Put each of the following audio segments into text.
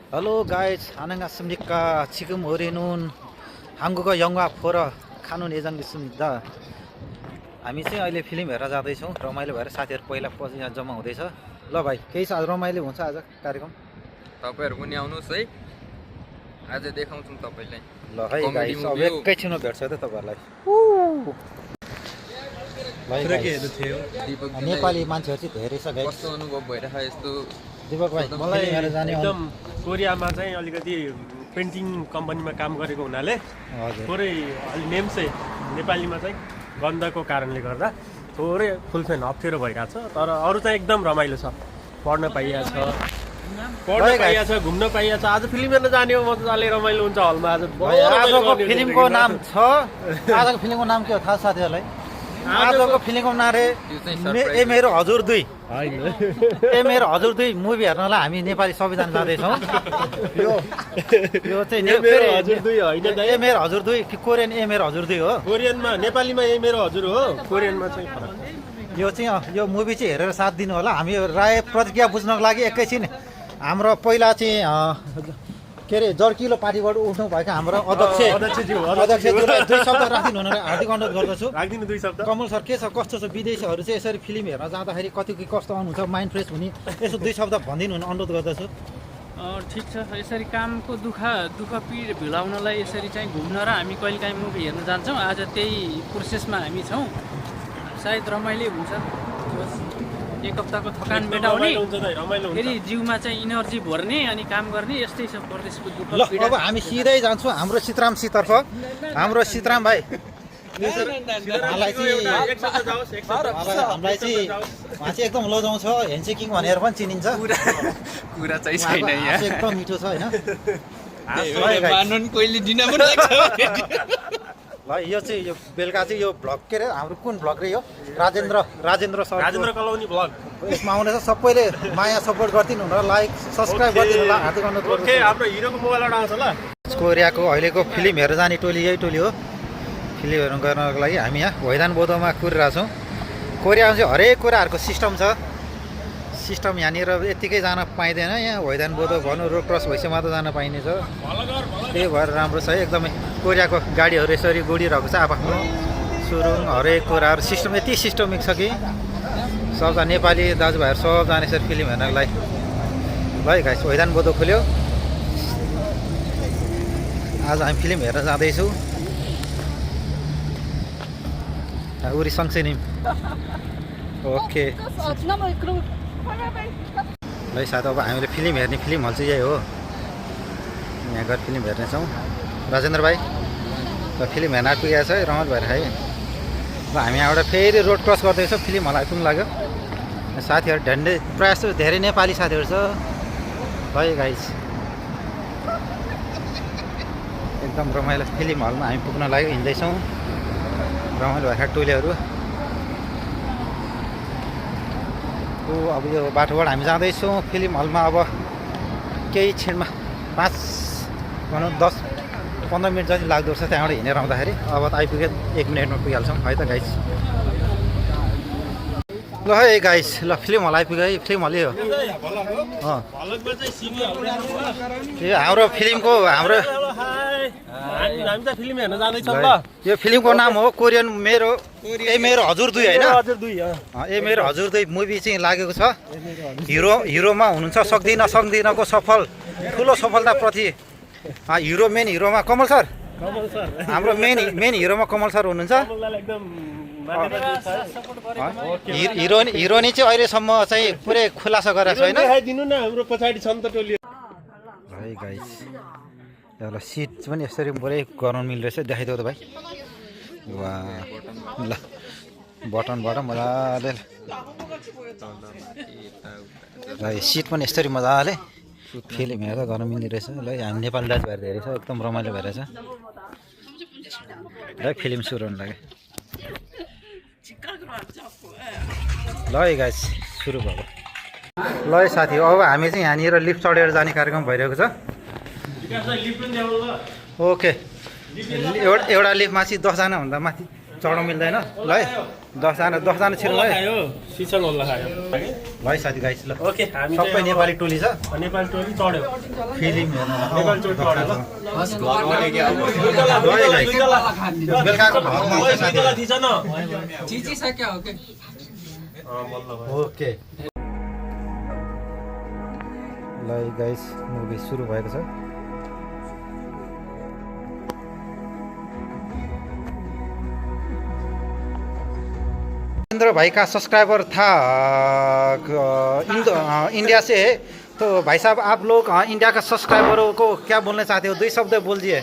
Halo guys, 안녕하십니까. 지금 우리는 한국어 영화 보러 가는 예정이있습니다. हामी चाहिँ अहिले फिल्म हेरेर जाँदैछौँ। रमाइलो भएर साथीहरू पहिला पछि यहाँ जम्मा हुँदैछ। ल भाइ, केही छ आज रमाइलो हुन्छ आज कार्यक्रम। तपाईहरु पनि आउनुस् है। आज देखाउँछौँ तपाईलाई। ल है गाइस, अब एकैछिनमा भेट्छ त तपाईहरुलाई। नेपाली मान्छेहरु चाहिँ धेरै छ गाइस। कस्तो अनुभव भइरहेछ यस्तो दीपक भाइ, मलाई हेरेर जाने एकदम कोरियामा चाहिँ अलिकति पेन्टिङ कम्पनीमा काम गरेको हुनाले थोरै अलि नेम चाहिँ नेपालीमा चाहिँ गन्धको कारणले गर्दा थोरै फुलफेन अप्ठ्यारो भइरहेछ। तर अरू चाहिँ एकदम रमाइलो छ। पढ्न पाइएको छ, घुम्न पाइएको छ। आज फिल्म हेर्न जाने हो, मजाले रमाइलो हुन्छ हलमा। आजको फिल्मको नाम छ, आजको फिल्मको नाम के हो थाहा साथीहरूलाई? आजको फिल्मको नाम रे ए मेरो हजुर दुई हैन, ए मेरो हजुर दुई मुभी हेर्नलाई हामी नेपाली सबैजना जाँदैछौँ। यो चाहिँ मेरो हजुर दुई होइन, ए मेरो हजुर दुई कि कोरियन ए मेरो हजुर दुई हो? कोरियनमा, नेपालीमा ए मेरो हजुर हो, कोरियनमा चाहिँ फरक। यो चाहिँ यो मुभी चाहिँ हेरेर साथ दिनु होला। हामी राय प्रतिक्रिया बुझ्नको लागि एकैछिन हाम्रो पहिला चाहिँ के अरे जर्किलो पार्टीबाट उठ्नु भएको हाम्रो अध्यक्षज्यूलाई दुई शब्द राखिदिनु हुन हार्दिक अनुरोध गर्दछु। राखिदिनु दुई शब्द। कमल सर, के छ, कस्तो छ? विदेशीहरू चाहिँ यसरी फिल्म हेर्न जाँदाखेरि कति कस्तो आउनुहुन्छ, माइन्ड फ्रेस हुने, यसो दुई शब्द भनिदिनु हुन अनुरोध गर्दछु। ठिक छ। यसरी कामको दुःख पीड भुलाउनलाई यसरी चाहिँ घुम्न र हामी कहिलेकाहीँ मुभी हेर्न जान्छौँ। आज त्यही प्रोसेसमा हामी छौँ। सायद रमाइलो हुन्छ। एक हप्ताको थकान मेटाउने, फेरि जिउमा चाहिँ इनर्जी भर्ने अनि काम गर्ने, यस्तै छ प्रदेशको दुःख। ल अब हामी सिधै जान्छौँ हाम्रो सीताराम सीतर्फ। हाम्रो सीताराम भाइ हामीलाई चाहिँ उहाँ चाहिँ एकदम लजाउँछ, ह्यान्डसेकिङ भनेर पनि चिनिन्छ। कुरा चाहिँ छैन यहाँ। एकदम मिठो छ होइन? कोहीले दिन पनि लाग्छ। ल यो चाहिँ यो बेलुका चाहिँ यो भ्लग के अरे हाम्रो कुन भ्लग रे यो? Rajendra sir, Rajendra colony vlog यसमा आउनेछ। सबैले माया सपोर्ट गरिदिनु होला, लाइक सब्सक्राइब गरिदिनु होला, हार्दिक अनुरोध गर्छु। ओके, हाम्रो हिरोको मोबाइलबाट आउँछ ल। कोरियाको अहिलेको फिल्म हेरेर जाने टोली यही टोली हो। फिल्म हेर्नु गर्नको लागि हामी यहाँ भैदान बोधमा कुरिरहेछौँ। कोरियामा चाहिँ हरेक कुराहरूको सिस्टम छ। सिस्टम यहाँनिर यत्तिकै जान पाइँदैन। यहाँ भैदान बोध भनौँ, रोड क्रस भइसकेमा त जान पाइने छ। त्यही भएर राम्रो छ है एकदमै। कोरियाको गाडीहरू यसरी गुडिरहेको छ, आफ्नो सुरुङ हरेक कुराहरू सिस्टम यति सिस्टमिक छ कि सबजना नेपाली दाजुभाइहरू सबजना यसरी फिल्म हेर्नको लागि। ल है गाइस, भैदान बोध खुल्यो। आज हामी फिल्म हेर्न जाँदैछौँ। उरी सँगसँगै ओके ल साथी, अब हामीले फिल्म हेर्ने फिल्म हल चाहिँ यही हो। यहाँ गएर फिल्म हेर्नेछौँ। राजेन्द्र भाइ ल फिल्म हेर्न आइपुगेको छ है, रमाइलो भएर है। ल हामी यहाँबाट फेरि रोड क्रस गर्दैछौँ, फिल्म हल आइपुग्नु लाग्यो। साथीहरू ढ्यान्डै प्रायः जस्तो धेरै नेपाली साथीहरू छ है गाइस। एकदम रमाइलो फिल्म हलमा हामी पुग्न लाग्यो, हिँड्दैछौँ। रमाइलो भएका टोलीहरू। अब यो बाटोबाट हामी जाँदैछौँ फिल्म हलमा। अब केही क्षणमा 10-15 मिनट जति लाग्दो रहेछ त्यहाँबाट हिँडेर आउँदाखेरि। अब त आइपुग्यो, 1 मिनटमा पुगिहाल्छौँ है त गाइस। ल है गाइस, ल फिल्म हल आइपुग्यो है। फिल्म हल हो हाम्रो फिल्मको हाम्रो फिल्म हेर्न जाँदैछौँ ल। यो फिल्मको नाम हो कोरियन ए मेरो हजुर दुई होइन? ए मेरो हजुर दुई मुभी चाहिँ लागेको छ। हिरोमा हुनुहुन्छ सक्दिनको सफल ठुलो सफलताप्रति मेन हिरोमा कमल सर, हाम्रो मेन हिरोमा कमल सर हुनुहुन्छ। हिरोनी चाहिँ अहिलेसम्म चाहिँ पुरै खुलासा गरेको छैन है गाइस। एउटा सिट पनि यसरी पुरै गराउनु मिल्दो रहेछ, देखाइदेऊ त भाइ। वा ल बटनबाट मजाले सिट पनि यसरी मजाले फिल्म हेरेर गर्न मिल्ने रहेछ। ल हामी नेपाली दाजुभाइहरू धेरै छ, एकदम रमाइलो भइरहेछ र फिल्म सुरु हुनु लाग्यो। ल है गाइस, सुरु भयो। ल है साथी, अब हामी चाहिँ यहाँनिर लिफ्ट चढेर जाने कार्यक्रम भइरहेको छ। ओके, एउटा लिफ्टमा चाहिँ 10 जना भन्दा माथि चढ्नु मिल्दैन ल है 10जना छिरौँ है सिसन होला खायो ल है साथी गाइस ल ओके हामी सबै नेपाली टोली छ नेपाली टोली चढ्यो फिल्म हेर्न नेपाली टोली चढ्यो ल बेलुकाको भरमा आउँछ साथी थिछ न चिचिसक्यो हो कि ओके ल गाइस मुभी सुरु भएको छ नरेंद्र भाई का सब्सक्राइबर था इंडिया से है तो भाई साहब आप लोग इंडिया का सब्सक्राइबरों को क्या बोलना चाहते हो 2 शब्द बोल दिए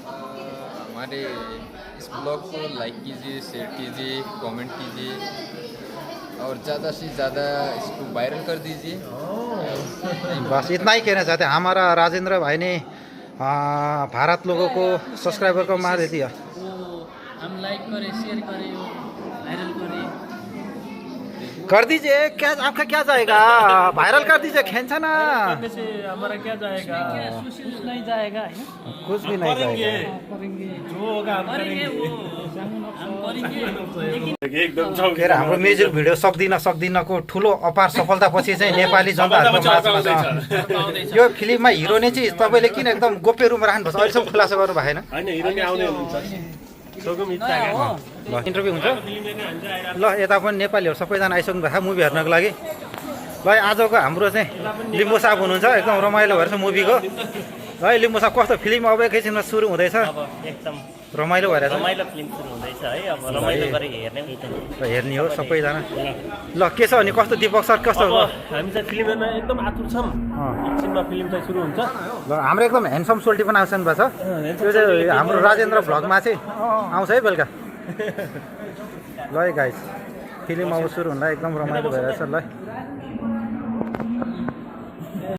हमारे इस ब्लॉग को लाइक कीजिए शेयर कीजिए कमेंट कीजिए और ज़्यादा से ज़्यादा इसको वायरल कर दीजिए बस इतना ही कहना चाहते हैं हमारा राजेंद्र भाई ने भारत लोगों को सब्सक्राइबर को मार दिया हम लाइक करें शेयर करें वायरल करें कर दीजिए क्या आपका क्या जाएगा वायरल कर दीजिए खींचा ना करने से हमारा क्या जाएगा कुछ नहीं जाएगा है कुछ भी नहीं जाएगा करेंगे जो होगा हम करेंगे करेंगे वो हम करेंगे लेकिन एकदम के अरे हाम्रो म्युजिक भिडियो सक्दिनको ठुलो अपार सफलतापछि चाहिँ नेपाली जनताहरूको माझमा यो फिल्ममा हिरो नै चाहिँ तपाईँले किन एकदम गोप्य रूपमा राख्नुपर्छ अहिलेसम्म खुलासा गर्नु भएन हैन हिरो नि आउने हुनुहुन्छ सोगम इच्छा क्या ल इन्टरभ्यू हुन्छ ल यता पनि नेपालीहरू सबैजना आइसक्नु भएको छ मुभी हेर्नको लागि ल आजको हाम्रो चाहिँ लिम्बू साहब हुनुहुन्छ एकदम रमाइलो भएर छ मुभीको है लिम्बू साहब कस्तो फिल्म अब एकैछिनमा सुरु हुँदैछ एकदम रमाइलो भएर छ रमाइलो फिल्म सुरु हुँदैछ है अब रमाइलो गरेर हेर्ने हेर्ने हो सबैजना ल के छ भने कस्तो दिपक सर कस्तो अब हामी चाहिँ फिल्म हेर्न एकदम आतुर छौँ एकछिनमा फिल्म चाहिँ सुरु हुन्छ ल हाम्रो एकदम ह्यान्डसम सोल्टी पनि आउँछ नि भएको छ त्यो चाहिँ हाम्रो राजेन्द्र भ्लगमा चाहिँ आउँछ है बेलुका ल है गाइस फिल्म अब सुरु हुँदा एकदम रमाइलो भइरहेछ ल